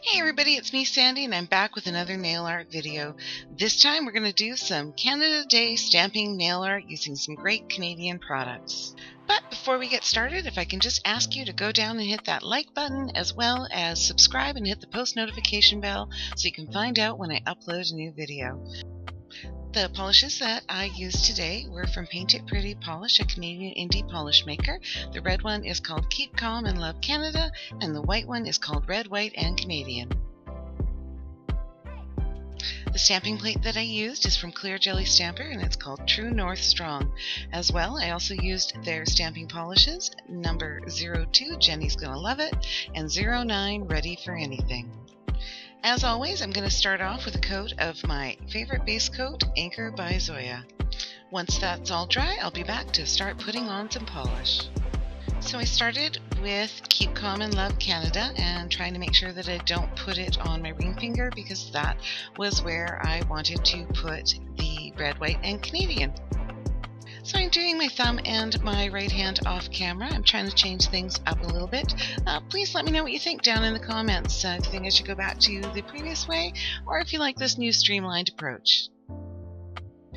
Hey everybody, it's me Sandy and I'm back with another nail art video. This time we're going to do some Canada Day stamping nail art using some great Canadian products. But before we get started, if I can just ask you to go down and hit that like button as well as subscribe and hit the post notification bell so you can find out when I upload a new video. The polishes that I used today were from Paint It Pretty Polish, a Canadian indie polish maker. The red one is called Keep Calm and Love Canada, and the white one is called Red, White, and Canadian. The stamping plate that I used is from Clear Jelly Stamper, and it's called True North Strong. As well, I also used their stamping polishes, number 02, Jenny's Gonna Love It, and 09, Ready for Anything. As always, I'm going to start off with a coat of my favorite base coat, Anchor by Zoya. Once that's all dry, I'll be back to start putting on some polish. So I started with Keep Calm and Love Canada and trying to make sure that I don't put it on my ring finger because that was where I wanted to put the Red, White, and Canadian. So I'm doing my thumb and my right hand off camera. I'm trying to change things up a little bit. Please let me know what you think down in the comments. If you think I should go back to the previous way or if you like this new streamlined approach.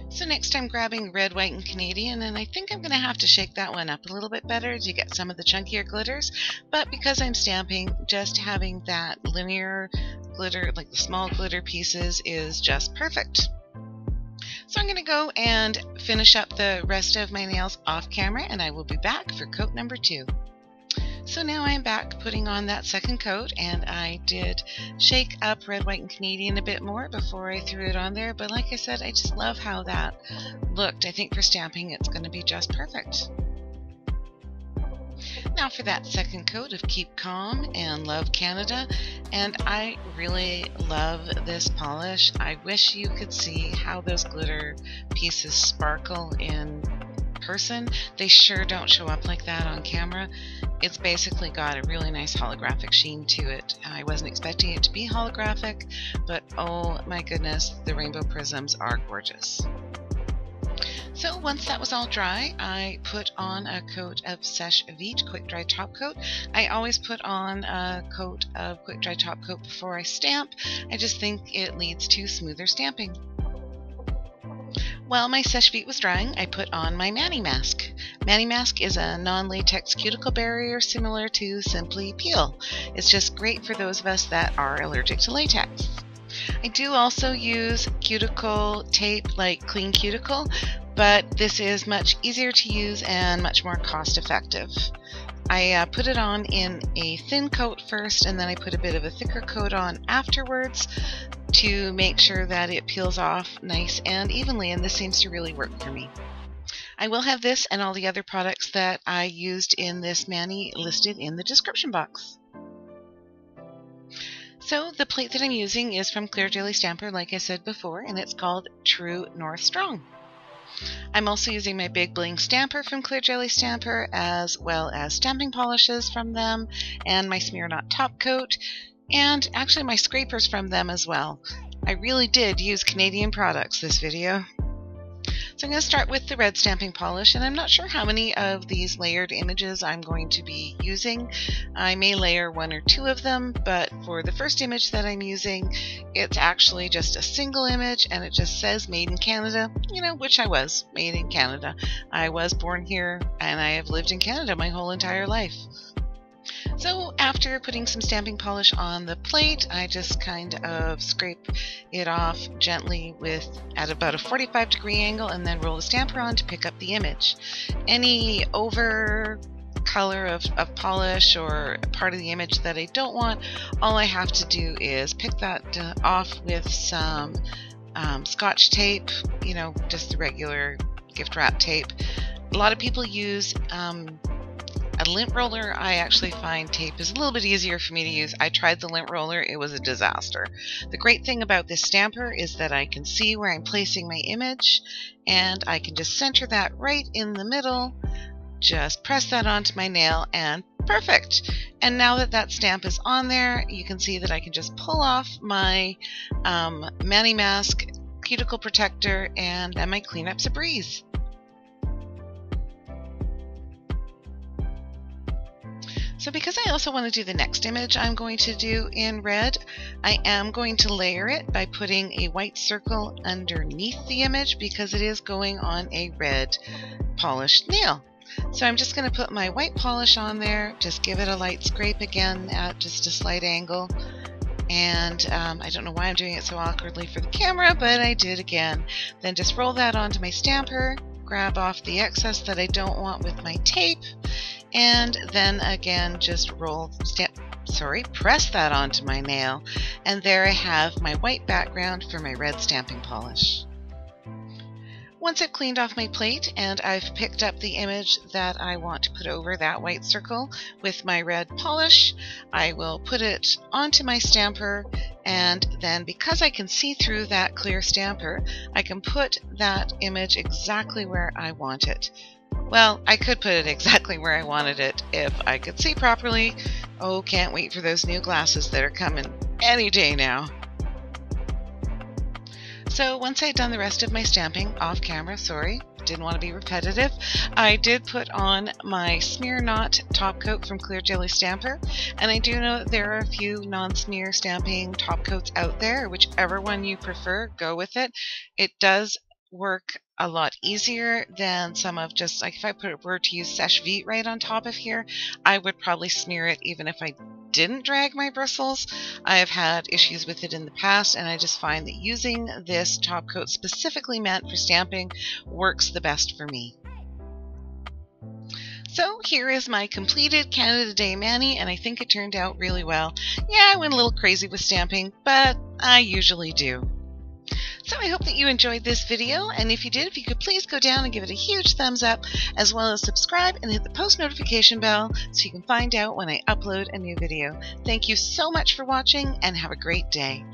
So next I'm grabbing Red, White, and Canadian, and I think I'm going to have to shake that one up a little bit better to get some of the chunkier glitters. But because I'm stamping, just having that linear glitter, like the small glitter pieces, is just perfect. So I'm going to go and finish up the rest of my nails off camera and I will be back for coat number 2. So now I'm back putting on that second coat, and I did shake up Red, White, and Canadian a bit more before I threw it on there, but like I said, I just love how that looked. I think for stamping it's going to be just perfect. Now for that second coat of Keep Calm and Love Canada, and I really love this polish. I wish you could see how those glitter pieces sparkle in person. They sure don't show up like that on camera. It's basically got a really nice holographic sheen to it. I wasn't expecting it to be holographic, but oh my goodness, the rainbow prisms are gorgeous. So once that was all dry, I put on a coat of Seche Vite Quick Dry Top Coat. I always put on a coat of Quick Dry Top Coat before I stamp. I just think it leads to smoother stamping. While my Seche Vite was drying, I put on my Mani Mask. Mani Mask is a non-latex cuticle barrier similar to Simply Peel. It's just great for those of us that are allergic to latex. I do also use cuticle tape like Clean Cuticle, but this is much easier to use and much more cost effective. I put it on in a thin coat first, and then I put a bit of a thicker coat on afterwards to make sure that it peels off nice and evenly, and this seems to really work for me. I will have this and all the other products that I used in this mani listed in the description box. So the plate that I'm using is from Clear Jelly Stamper, like I said before, and it's called True North Strong. I'm also using my Big Bling Stamper from Clear Jelly Stamper, as well as stamping polishes from them, and my Smear Not Top Coat, and actually my scrapers from them as well. I really did use Canadian products this video. So I'm going to start with the red stamping polish, and I'm not sure how many of these layered images I'm going to be using. I may layer 1 or 2 of them, but for the first image that I'm using, it's actually just a single image, and it just says Made in Canada, which I was, Made in Canada. I was born here, and I have lived in Canada my whole entire life. So after putting some stamping polish on the plate, I just kind of scrape it off gently at about a 45-degree angle and then roll the stamper on to pick up the image. Any over color of polish or part of the image that I don't want, all I have to do is pick that off with some Scotch tape, just the regular gift wrap tape. A lot of people use a lint roller. I actually find tape is a little bit easier for me to use. I tried the lint roller. It was a disaster. The great thing about this stamper is that I can see where I'm placing my image, and I can just center that right in the middle, just press that onto my nail, and perfect. And now that that stamp is on there, you can see that I can just pull off my Mani Mask cuticle protector, and then my cleanup's a breeze. So because I also want to do the next image I'm going to do in red, I am going to layer it by putting a white circle underneath the image because it is going on a red polished nail. So I'm just going to put my white polish on there, just give it a light scrape again at just a slight angle. And I don't know why I'm doing it so awkwardly for the camera, but I did again. Then just roll that onto my stamper, grab off the excess that I don't want with my tape, and then again just press that onto my nail. And there I have my white background for my red stamping polish. Once I've cleaned off my plate and I've picked up the image that I want to put over that white circle with my red polish, I will put it onto my stamper, and then because I can see through that clear stamper, I can put that image exactly where I want it. Well, I could put it exactly where I wanted it if I could see properly. Oh, can't wait for those new glasses that are coming any day now. So once I'd done the rest of my stamping off camera, sorry, didn't want to be repetitive, I did put on my Smear Not top coat from Clear Jelly Stamper, and I do know that there are a few non-smear stamping top coats out there. Whichever one you prefer, go with it. It does work a lot easier than some of just, like if I were to use Seche Vite right on top of here, I would probably smear it even if I didn't drag my bristles. I have had issues with it in the past, and I just find that using this top coat specifically meant for stamping works the best for me. So here is my completed Canada Day Mani, and I think it turned out really well. Yeah, I went a little crazy with stamping, but I usually do. So I hope that you enjoyed this video, and if you did, if you could please go down and give it a huge thumbs up, as well as subscribe and hit the post notification bell so you can find out when I upload a new video. Thank you so much for watching, and have a great day.